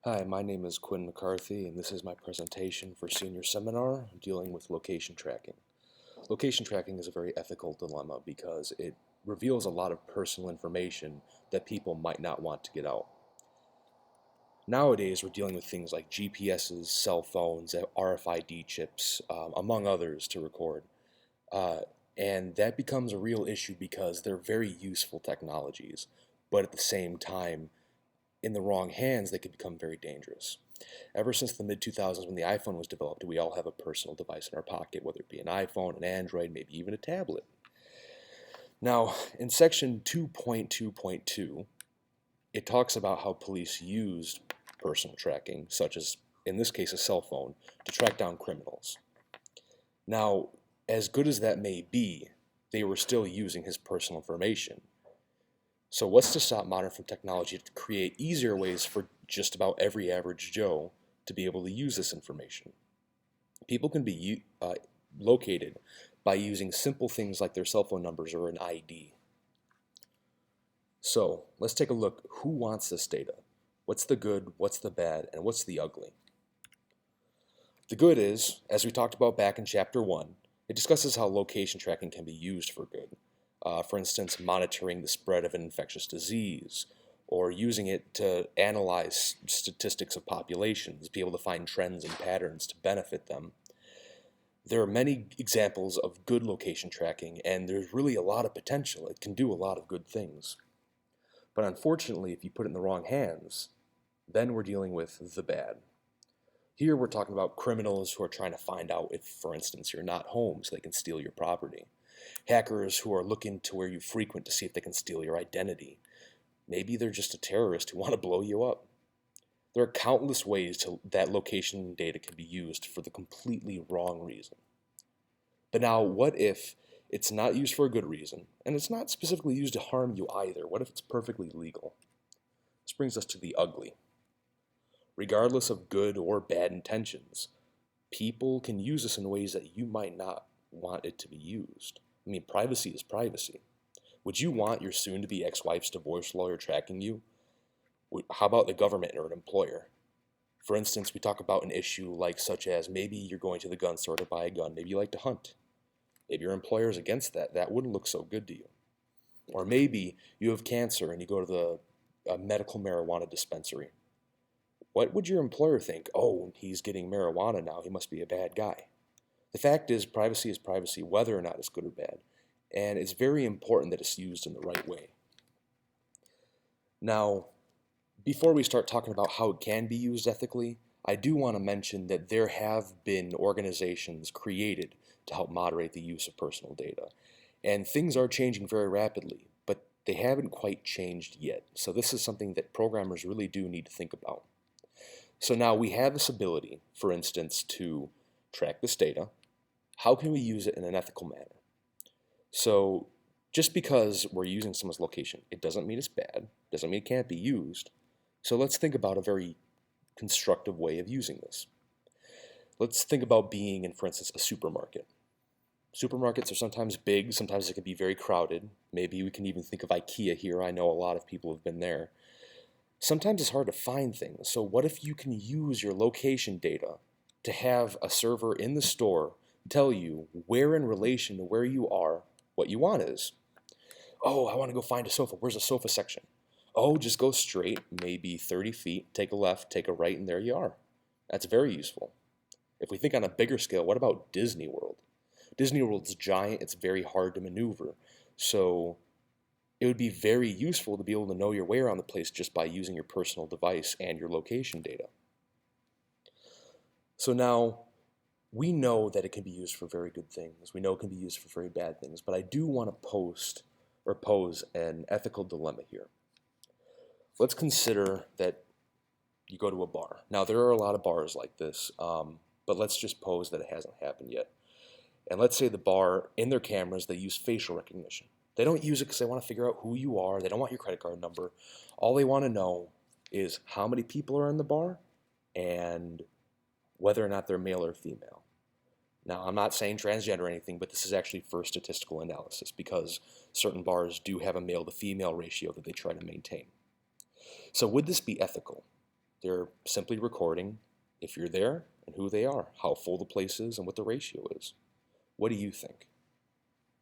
Hi, my name is Quinn McCarthy, and this is my presentation for senior seminar dealing with location tracking. Location tracking is a very ethical dilemma because it reveals a lot of personal information that people might not want to get out. Nowadays, we're dealing with things like GPSs, cell phones, RFID chips, among others, to record. Uh, and that becomes a real issue because they're very useful technologies, but at the same time, in the wrong hands, they could become very dangerous. Ever since the mid 2000s when the iPhone was developed, we all have a personal device in our pocket, whether it be an iPhone, an Android, maybe even a tablet. Now, in section 2.2.2, it talks about how police used personal tracking, such as, in this case, a cell phone, to track down criminals. Now, as good as that may be, they were still using his personal information. So what's to stop modern technology to create easier ways for just about every average Joe to be able to use this information? People can be located by using simple things like their cell phone numbers or an ID. So let's take a look. Who wants this data? What's the good, what's the bad, and what's the ugly? The good is, as we talked about back in chapter 1, it discusses how location tracking can be used for good. For instance, monitoring the spread of an infectious disease, or using it to analyze statistics of populations, be able to find trends and patterns to benefit them. There are many examples of good location tracking, and there's really a lot of potential. It can do a lot of good things. But unfortunately, if you put it in the wrong hands, then we're dealing with the bad. Here we're talking about criminals who are trying to find out if, for instance, you're not home so they can steal your property. Hackers who are looking to where you frequent to see if they can steal your identity. Maybe they're just a terrorist who want to blow you up. There are countless ways that location data can be used for the completely wrong reason. But now, what if it's not used for a good reason, and it's not specifically used to harm you either? What if it's perfectly legal? This brings us to the ugly. Regardless of good or bad intentions, people can use this in ways that you might not want it to be used. I mean, privacy is privacy. Would you want your soon-to-be ex-wife's divorce lawyer tracking you? How about the government or an employer? For instance, we talk about an issue like such as maybe you're going to the gun store to buy a gun. Maybe you like to hunt. Maybe your employer is against that. That wouldn't look so good to you. Or maybe you have cancer and you go to the medical marijuana dispensary. What would your employer think? Oh, he's getting marijuana now. He must be a bad guy. The fact is privacy, whether or not it's good or bad. And it's very important that it's used in the right way. Now, before we start talking about how it can be used ethically, I do want to mention that there have been organizations created to help moderate the use of personal data. And things are changing very rapidly, but they haven't quite changed yet. So this is something that programmers really do need to think about. So now we have this ability, for instance, to track this data. How can we use it in an ethical manner? So just because we're using someone's location, it doesn't mean it's bad, doesn't mean it can't be used. So let's think about a very constructive way of using this. Let's think about being in, for instance, a supermarket. Supermarkets are sometimes big, sometimes they can be very crowded. Maybe we can even think of IKEA here. I know a lot of people have been there. Sometimes it's hard to find things. So what if you can use your location data to have a server in the store tell you where in relation to where you are, what you want is? Oh, I want to go find a sofa. Where's the sofa section? Oh, just go straight, maybe 30 feet, take a left, take a right, and there you are. That's very useful. If we think on a bigger scale, what about Disney World? Disney World's giant, it's very hard to maneuver. So it would be very useful to be able to know your way around the place just by using your personal device and your location data. So now we know that it can be used for very good things. We know it can be used for very bad things, but I do want to pose an ethical dilemma here. Let's consider that you go to a bar. Now, there are a lot of bars like this, but let's just pose that it hasn't happened yet. And let's say the bar, in their cameras, they use facial recognition. They don't use it because they want to figure out who you are. They don't want your credit card number. All they want to know is how many people are in the bar and whether or not they're male or female. Now, I'm not saying transgender or anything, but this is actually for statistical analysis because certain bars do have a male to female ratio that they try to maintain. So would this be ethical? They're simply recording if you're there and who they are, how full the place is, and what the ratio is. What do you think?